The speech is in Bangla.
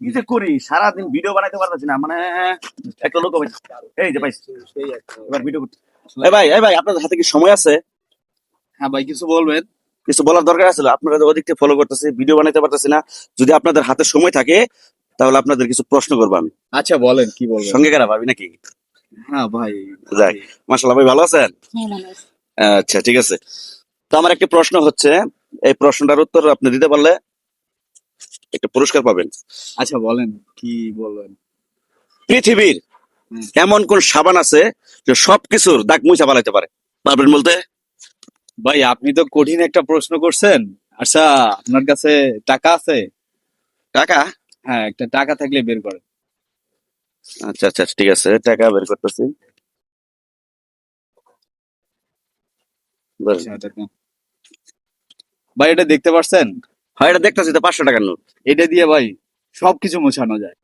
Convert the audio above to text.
কি যে করি, সারাদিন ভিডিও বানাইতে পারতেছি না, মানে একটা লোক এই যে ভাই, এবার ভিডিও এই ভাই আপনাদের হাতে কি সময় আছে? হ্যাঁ ভাই, কিছু বলবেন? কিছু বলার দরকার আছে, আপনারা তো ওদিক থেকে ফলো করতেছি, ভিডিও বানাইতে পারতেছি না। যদি আপনাদের হাতে সময় থাকে তাহলে আপনাদের কিছু প্রশ্ন করবো আমি। আচ্ছা বলেন, কি বলবেন? সঙ্গে কারা ভাবি নাকি? হ্যাঁ ভাই। যাই, মাশাআল্লাহ ভাই, ভালো আছেন? আচ্ছা ঠিক আছে। তো আমার একটা প্রশ্ন হচ্ছে, এই প্রশ্নটার উত্তর আপনি দিতে পারলে একটা পুরস্কার পাবেন। আচ্ছা বলেন, কি বলবেন? পৃথিবীর এমন কোন সাবান আছে যে সবকিছুর দাগ মুছা ফেলাইতে পারে? পারবেন বলতে? ভাই আপনি তো কঠিন একটা প্রশ্ন করছেন। আচ্ছা, আপনার কাছে টাকা আছে? টাকা? হ্যাঁ, একটা টাকা থাকলে বের করেন। আচ্ছা আচ্ছা ঠিক আছে, টাকা বের করতেছি। আচ্ছা, এটা নেন। ভাই এটা দেখতে পাচ্ছেন? হয়, এটা দেখতেছি তো, 500 টাকার নোট। এটা দিয়ে ভাই সবকিছু মোছানো যায়।